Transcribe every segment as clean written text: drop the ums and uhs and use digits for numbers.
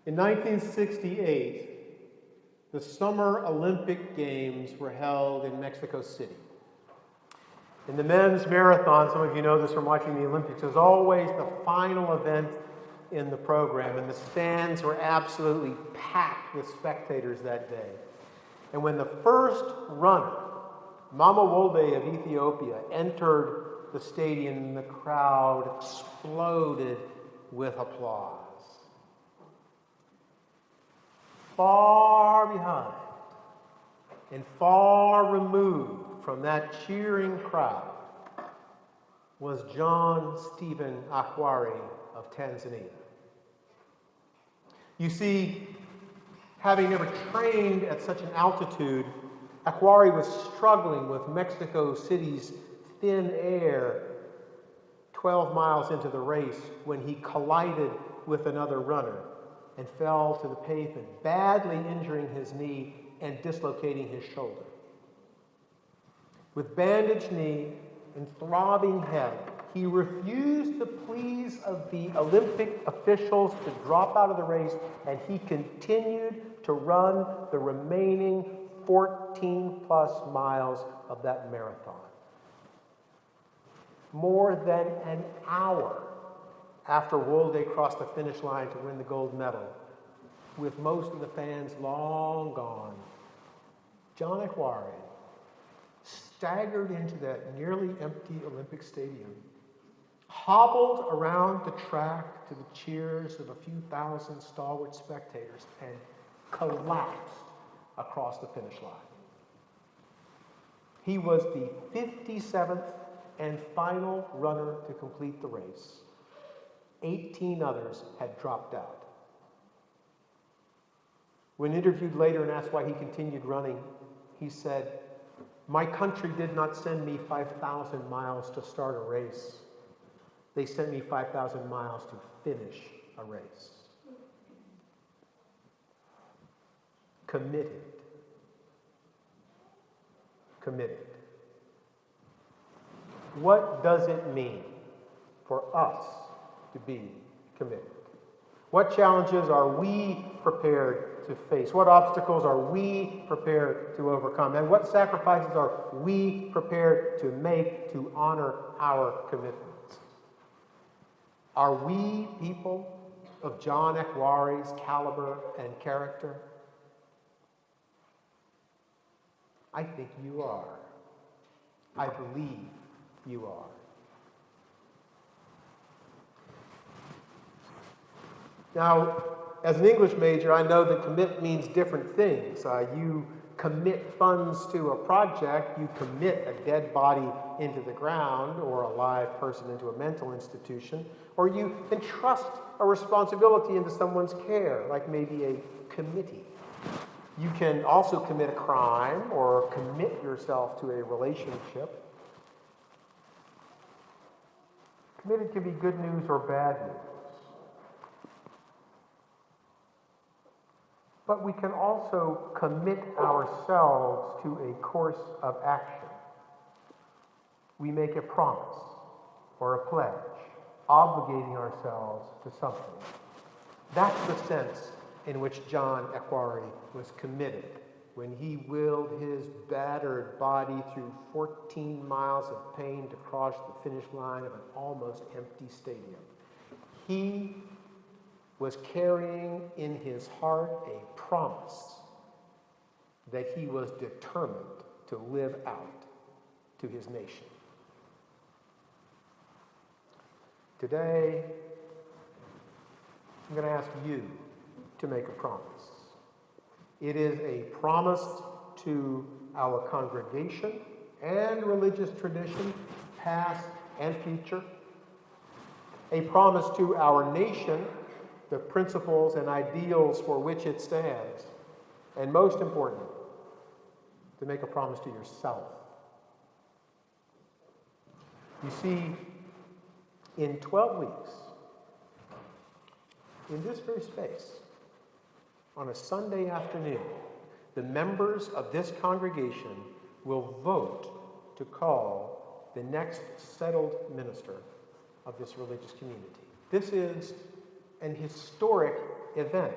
In 1968, the Summer Olympic Games were held in Mexico City. In the men's marathon, some of you know this from watching the Olympics, is always the final event in the program, and the stands were absolutely packed with spectators that day. And when the first runner, Mama Wolde of Ethiopia, entered the stadium, the crowd exploded with applause. Far behind and far removed from that cheering crowd was John Stephen Akhwari of Tanzania. You see, having never trained at such an altitude, Akhwari was struggling with Mexico City's thin air 12 miles into the race when he collided with another runner and fell to the pavement, badly injuring his knee and dislocating his shoulder. With bandaged knee and throbbing head, he refused the pleas of the Olympic officials to drop out of the race, and he continued to run the remaining 14 plus miles of that marathon. More than an hour after Wolde crossed the finish line to win the gold medal, with most of the fans long gone, John Akhwari staggered into that nearly empty Olympic stadium, hobbled around the track to the cheers of a few thousand stalwart spectators, and collapsed across the finish line. He was the 57th and final runner to complete the race. 18 others had dropped out. When interviewed later and asked why he continued running, he said, "My country did not send me 5,000 miles to start a race. They sent me 5,000 miles to finish a race." Committed. Committed. What does it mean for us to be committed? What challenges are we prepared to face? What obstacles are we prepared to overcome? And what sacrifices are we prepared to make to honor our commitments? Are we people of John Akhwari's caliber and character? I think you are. I believe you are. Now, as an English major, I know that commit means different things. You commit funds to a project, you commit a dead body into the ground or a live person into a mental institution, or you entrust a responsibility into someone's care, like maybe a committee. You can also commit a crime or commit yourself to a relationship. Committed can be good news or bad news. But we can also commit ourselves to a course of action. We make a promise or a pledge, obligating ourselves to something. That's the sense in which John Akhwari was committed when he willed his battered body through 14 miles of pain to cross the finish line of an almost empty stadium. He was carrying in his heart a promise that he was determined to live out to his nation. Today, I'm going to ask you to make a promise. It is a promise to our congregation and religious tradition, past and future. A promise to our nation, the principles and ideals for which it stands. And most important, to make a promise to yourself. You see, in 12 weeks, in this very space, on a Sunday afternoon, the members of this congregation will vote to call the next settled minister of this religious community. This is an historic event.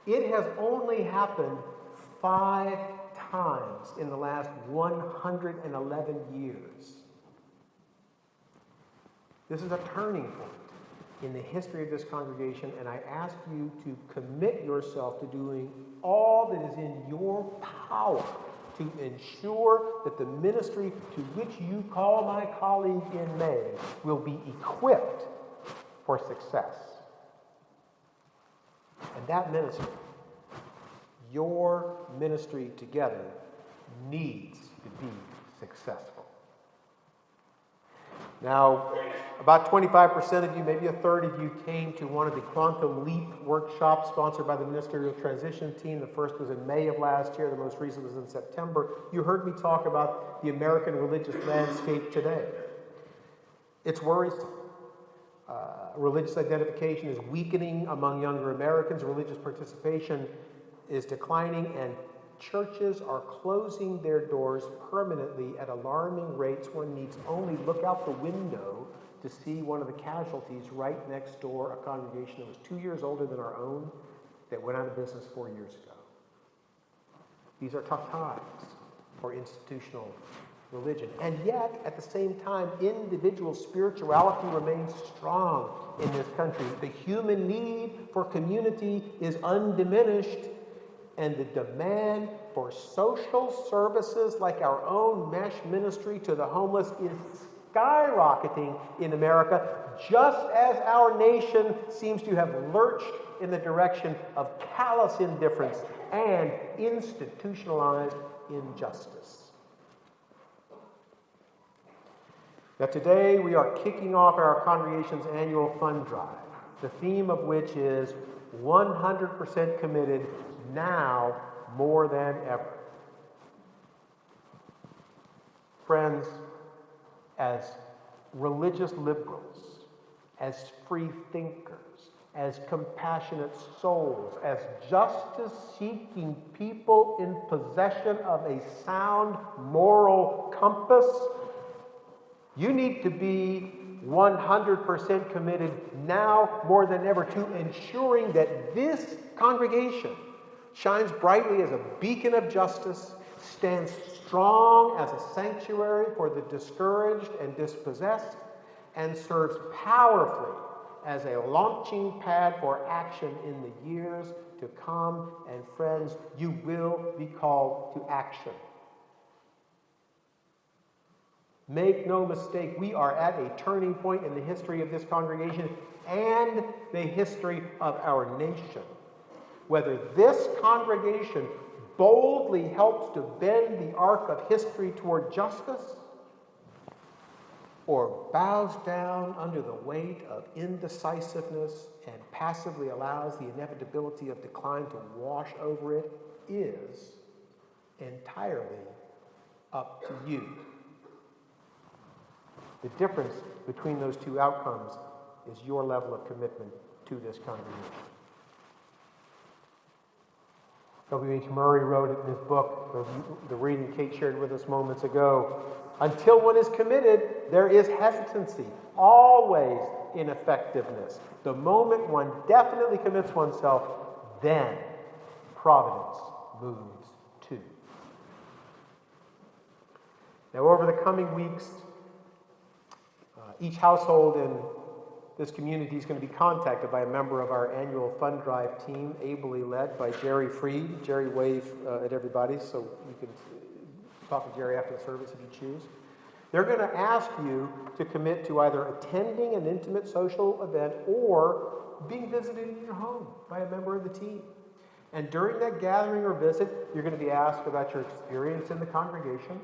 It has only happened 5 times in the last 111 years. This is a turning point in the history of this congregation, and I ask you to commit yourself to doing all that is in your power to ensure that the ministry to which you call my colleague in May will be equipped for success. And that ministry, your ministry together, needs to be successful. Now, about 25% of you, maybe a third of you, came to one of the Quantum Leap workshops sponsored by the Ministerial Transition Team. The first was in May of last year. The most recent was in September. You heard me talk about the American religious landscape today. It's worrisome. Religious identification is weakening among younger Americans. Religious participation is declining, and churches are closing their doors permanently at alarming rates. One needs only look out the window to see one of the casualties right next door, a congregation that was 2 years older than our own that went out of business 4 years ago. These are tough times for institutional religion. And yet, at the same time, individual spirituality remains strong in this country. The human need for community is undiminished, and the demand for social services like our own mesh ministry to the homeless is skyrocketing in America, just as our nation seems to have lurched in the direction of callous indifference and institutionalized injustice. Now today we are kicking off our congregation's annual fund drive, the theme of which is 100% committed, now more than ever. Friends, as religious liberals, as free thinkers, as compassionate souls, as justice-seeking people in possession of a sound moral compass, you need to be 100% committed now more than ever to ensuring that this congregation shines brightly as a beacon of justice, stands strong as a sanctuary for the discouraged and dispossessed, and serves powerfully as a launching pad for action in the years to come. And friends, you will be called to action. Make no mistake, we are at a turning point in the history of this congregation and the history of our nation. Whether this congregation boldly helps to bend the arc of history toward justice, or bows down under the weight of indecisiveness and passively allows the inevitability of decline to wash over it, is entirely up to you. The difference between those two outcomes is your level of commitment to this congregation. W.H. Murray wrote it in his book, the reading Kate shared with us moments ago, until one is committed, there is hesitancy, always ineffectiveness. The moment one definitely commits oneself, then providence moves too. Now, over the coming weeks, each household in this community is going to be contacted by a member of our annual fund drive team, ably led by Jerry Freed. Jerry, wave at everybody so you can talk to Jerry after the service if you choose. They're going to ask you to commit to either attending an intimate social event or being visited in your home by a member of the team. And during that gathering or visit, you're going to be asked about your experience in the congregation,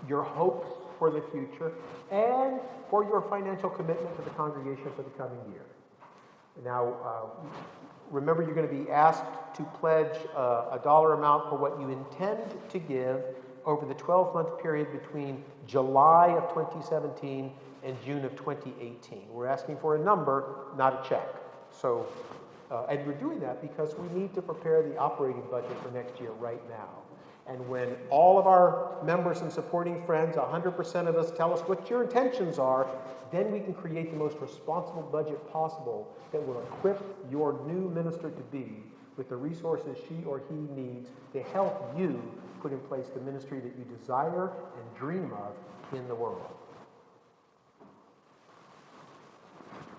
your hopes for the future, and for your financial commitment to the congregation for the coming year. Now, remember, you're going to be asked to pledge a dollar amount for what you intend to give over the 12-month period between July of 2017 and June of 2018. We're asking for a number, not a check. So, and we're doing that because we need to prepare the operating budget for next year right now. And when all of our members and supporting friends, 100% of us, tell us what your intentions are, then we can create the most responsible budget possible that will equip your new minister-to-be with the resources she or he needs to help you put in place the ministry that you desire and dream of in the world.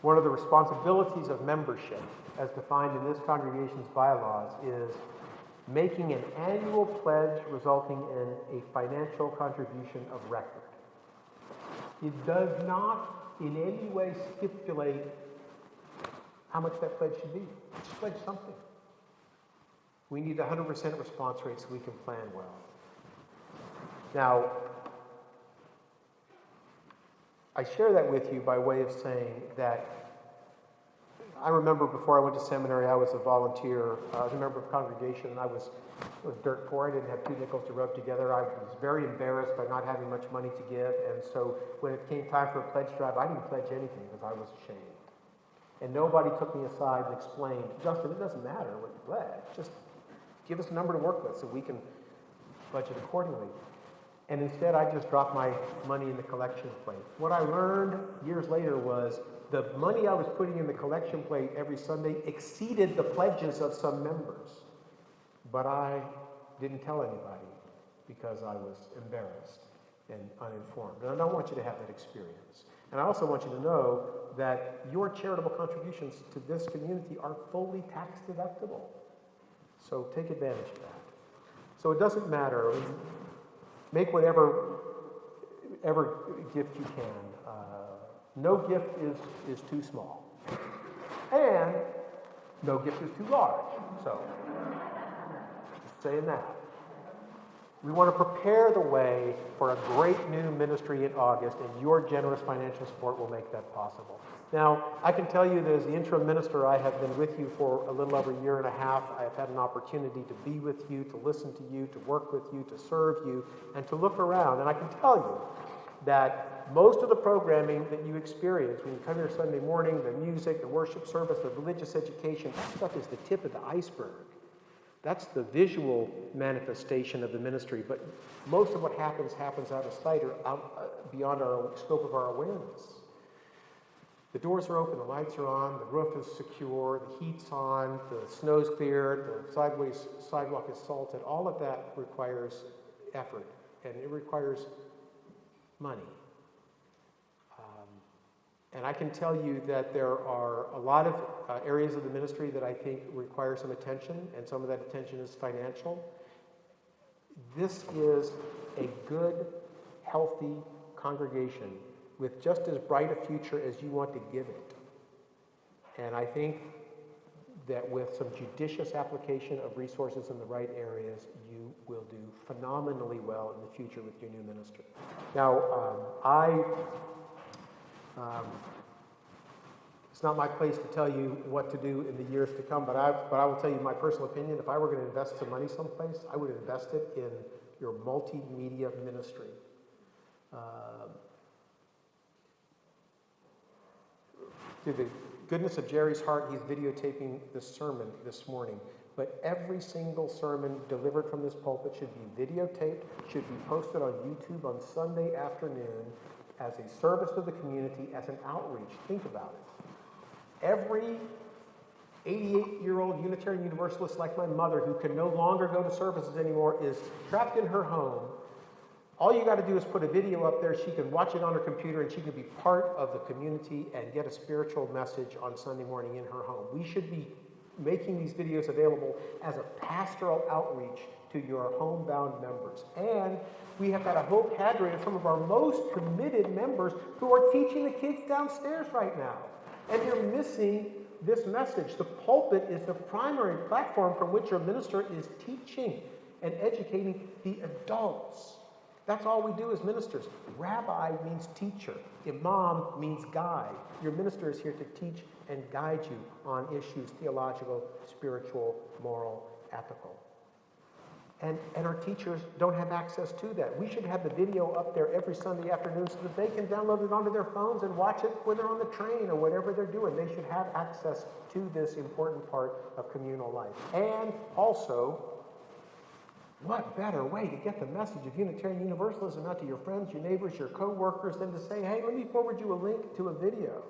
One of the responsibilities of membership, as defined in this congregation's bylaws, is making an annual pledge resulting in a financial contribution of record. It does not in any way stipulate how much that pledge should be. Just pledge something. We need 100% response rate so we can plan well. Now, I share that with you by way of saying that I remember before I went to seminary, I was a volunteer. I was a member of a congregation, and I was dirt poor. I didn't have 2 nickels to rub together. I was very embarrassed by not having much money to give, and so when it came time for a pledge drive, I didn't pledge anything because I was ashamed. And nobody took me aside and explained, Justin, it doesn't matter what you pledge. Just give us a number to work with so we can budget accordingly. And instead, I just dropped my money in the collection plate. What I learned years later was the money I was putting in the collection plate every Sunday exceeded the pledges of some members. But I didn't tell anybody because I was embarrassed and uninformed. And I don't want you to have that experience. And I also want you to know that your charitable contributions to this community are fully tax deductible. So take advantage of that. So it doesn't matter. Make whatever gift you can. No gift is too small. And no gift is too large. So, just saying that. We want to prepare the way for a great new ministry in August, and your generous financial support will make that possible. Now, I can tell you that as the interim minister, I have been with you for a little over a year and a half. I have had an opportunity to be with you, to listen to you, to work with you, to serve you, and to look around. And I can tell you that most of the programming that you experience when you come here Sunday morning, the music, the worship service, the religious education, that stuff is the tip of the iceberg. That's the visual manifestation of the ministry, but most of what happens out of sight or out beyond our scope of our awareness. The doors are open, the lights are on, the roof is secure, the heat's on, the snow's cleared, the sidewalk is salted. All of that requires effort, and it requires money. And I can tell you that there are a lot of areas of the ministry that I think require some attention, and some of that attention is financial. This is a good, healthy congregation with just as bright a future as you want to give it. And I think that with some judicious application of resources in the right areas, you will do phenomenally well in the future with your new ministry. Now, it's not my place to tell you what to do in the years to come, but I will tell you my personal opinion. If I were going to invest some money someplace, I would invest it in your multimedia ministry. Through the goodness of Jerry's heart, he's videotaping this sermon this morning. But every single sermon delivered from this pulpit should be videotaped, should be posted on YouTube on Sunday afternoon as a service to the community, as an outreach. Think about it. Every 88-year-old Unitarian Universalist like my mother, who can no longer go to services anymore, is trapped in her home. All you got to do is put a video up there. She can watch it on her computer, and she can be part of the community and get a spiritual message on Sunday morning in her home. We should be making these videos available as a pastoral outreach to your homebound members. And we have got a whole cadre of some of our most committed members who are teaching the kids downstairs right now. And they're missing this message. The pulpit is the primary platform from which your minister is teaching and educating the adults. That's all we do as ministers. Rabbi means teacher. Imam means guide. Your minister is here to teach and guide you on issues, theological, spiritual, moral, ethical. And our teachers don't have access to that. We should have the video up there every Sunday afternoon so that they can download it onto their phones and watch it when they're on the train or whatever they're doing. They should have access to this important part of communal life. And also, what better way to get the message of Unitarian Universalism out to your friends, your neighbors, your co-workers than to say, hey, let me forward you a link to a video.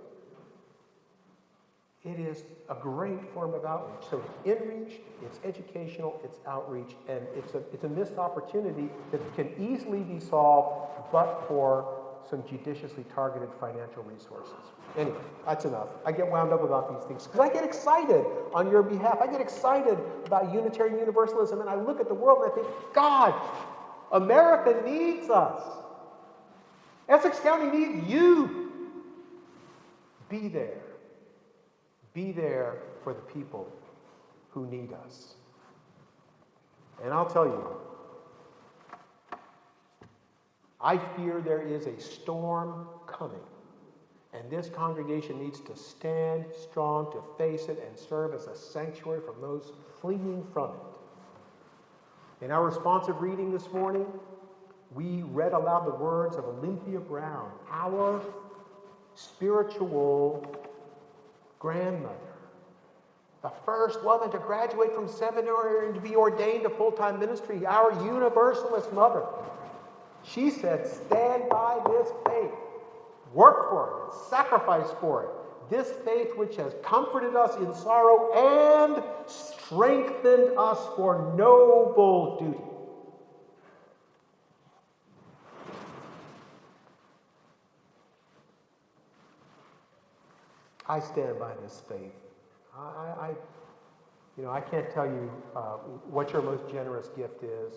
It is a great form of outreach. So it's in-reach, it's educational, it's outreach, and it's a missed opportunity that can easily be solved but for some judiciously targeted financial resources. Anyway, that's enough. I get wound up about these things because I get excited on your behalf. I get excited about Unitarian Universalism, and I look at the world and I think, God, America needs us. Essex County needs you. Be there. Be there for the people who need us. And I'll tell you, I fear there is a storm coming, and this congregation needs to stand strong to face it and serve as a sanctuary from those fleeing from it. In our responsive reading this morning, we read aloud the words of Olympia Brown, our spiritual grandmother, the first woman to graduate from seminary and to be ordained to full-time ministry, our Universalist mother. She said, stand by this faith, work for it, and sacrifice for it. This faith which has comforted us in sorrow and strengthened us for noble duty. I stand by this faith. I can't tell you what your most generous gift is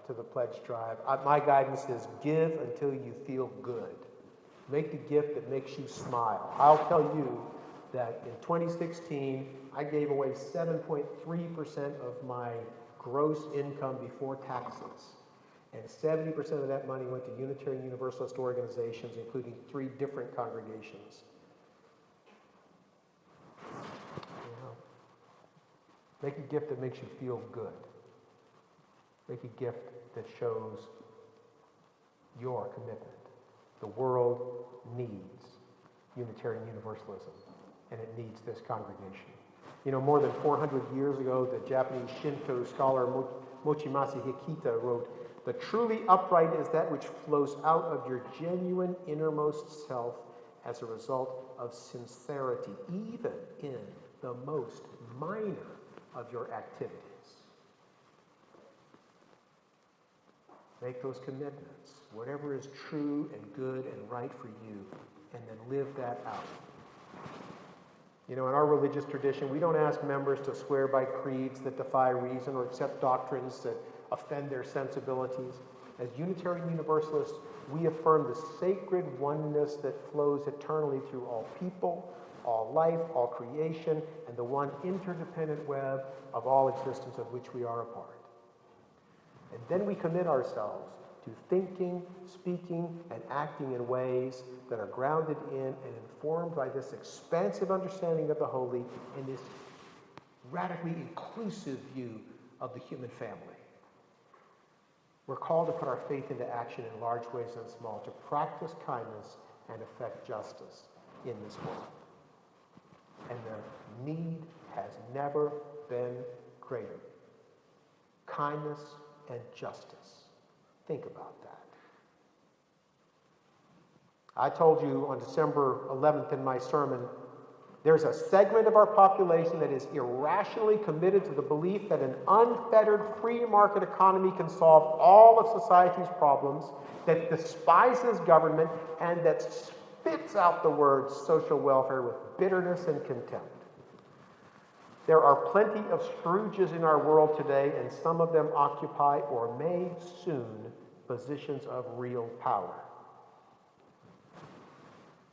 to the pledge tribe. My guidance is give until you feel good. Make the gift that makes you smile. I'll tell you that in 2016, I gave away 7.3% of my gross income before taxes. And 70% of that money went to Unitarian Universalist organizations, including 3 different congregations. Make a gift that makes you feel good. Make a gift that shows your commitment. The world needs Unitarian Universalism, and it needs this congregation. More than 400 years ago, the Japanese Shinto scholar Mochimasa Hikita wrote, "The truly upright is that which flows out of your genuine innermost self as a result of sincerity, even in the most minor of your activities." Make those commitments, whatever is true and good and right for you, and then live that out. In our religious tradition, we don't ask members to swear by creeds that defy reason or accept doctrines that offend their sensibilities. As Unitarian Universalists, we affirm the sacred oneness that flows eternally through all people, all life, all creation, and the one interdependent web of all existence of which we are a part. And then we commit ourselves to thinking, speaking, and acting in ways that are grounded in and informed by this expansive understanding of the holy and this radically inclusive view of the human family. We're called to put our faith into action in large ways and small, to practice kindness and effect justice in this world. And the need has never been greater. Kindness and justice. Think about that. I told you on December 11th in my sermon, there's a segment of our population that is irrationally committed to the belief that an unfettered free market economy can solve all of society's problems, that despises government, and that spits out the words social welfare with bitterness and contempt. There are plenty of Scrooges in our world today, and some of them occupy or may soon positions of real power.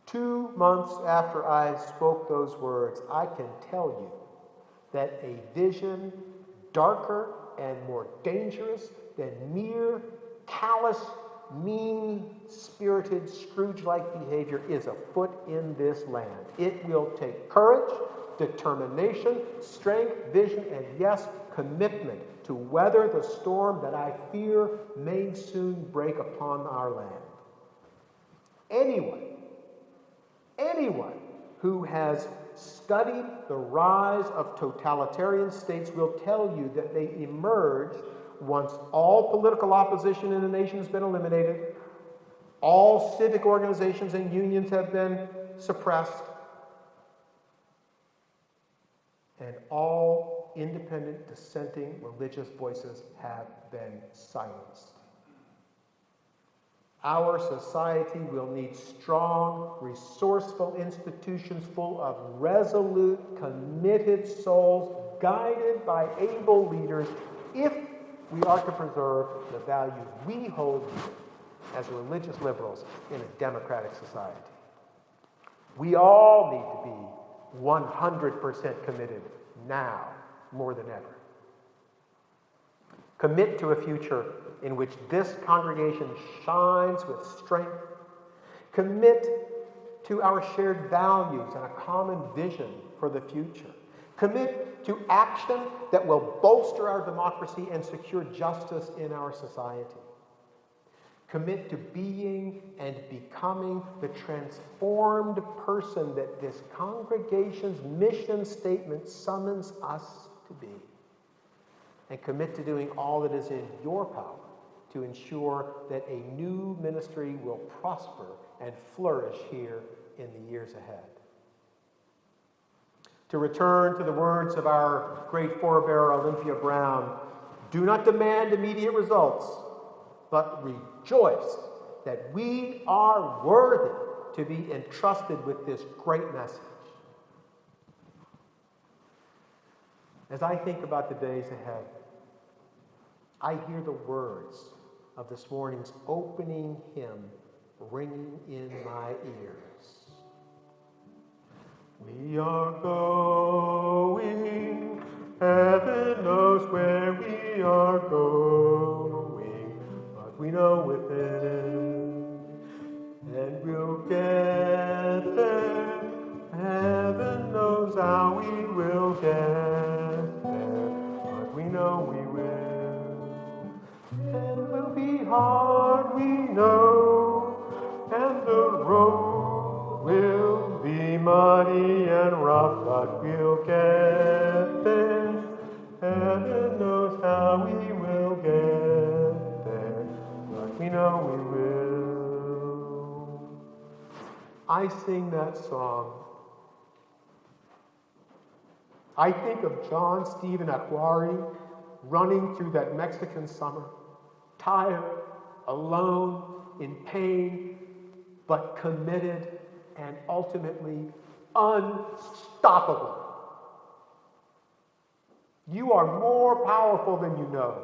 2 months after I spoke those words, I can tell you that a vision darker and more dangerous than mere callous, mean-spirited, Scrooge-like behavior is afoot in this land. It will take courage, determination, strength, vision, and yes, commitment to weather the storm that I fear may soon break upon our land. Anyone who has studied the rise of totalitarian states will tell you that they emerge once all political opposition in a nation has been eliminated, all civic organizations and unions have been suppressed, and all independent dissenting religious voices have been silenced. Our society will need strong, resourceful institutions full of resolute, committed souls, guided by able leaders, if we are to preserve the values we hold dear as religious liberals in a democratic society. We all need to be 100% committed now more than ever. Commit to a future in which this congregation shines with strength. Commit to our shared values and a common vision for the future. Commit to action that will bolster our democracy and secure justice in our society. Commit to being and becoming the transformed person that this congregation's mission statement summons us to be. And commit to doing all that is in your power to ensure that a new ministry will prosper and flourish here in the years ahead. To return to the words of our great forebearer Olympia Brown, do not demand immediate results, but rejoice that we are worthy to be entrusted with this great message. As I think about the days ahead, I hear the words of this morning's opening hymn ringing in my ears. We are going, heaven knows where we are going, but we know within, and we'll get there. Heaven knows how we will get there, but we know we will. It will be hard, we know, and the road will be muddy and rough, but we'll get there. Heaven knows how we will get there, but we know we will. I sing that song. I think of John Stephen Aguirre running through that Mexican summer, tired, alone, in pain, but committed and ultimately unstoppable. You are more powerful than you know.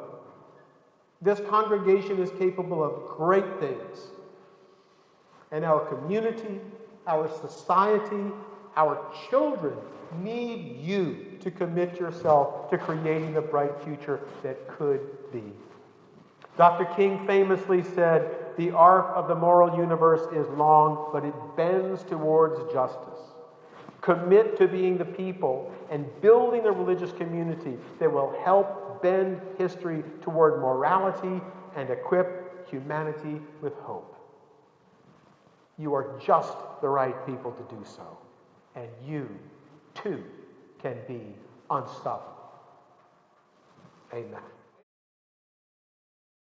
This congregation is capable of great things. And our community, our society, our children need you to commit yourself to creating the bright future that could be. Dr. King famously said, "The arc of the moral universe is long, but it bends towards justice." Commit to being the people and building a religious community that will help bend history toward morality and equip humanity with hope. You are just the right people to do so, and you, too, can be unstoppable. Amen.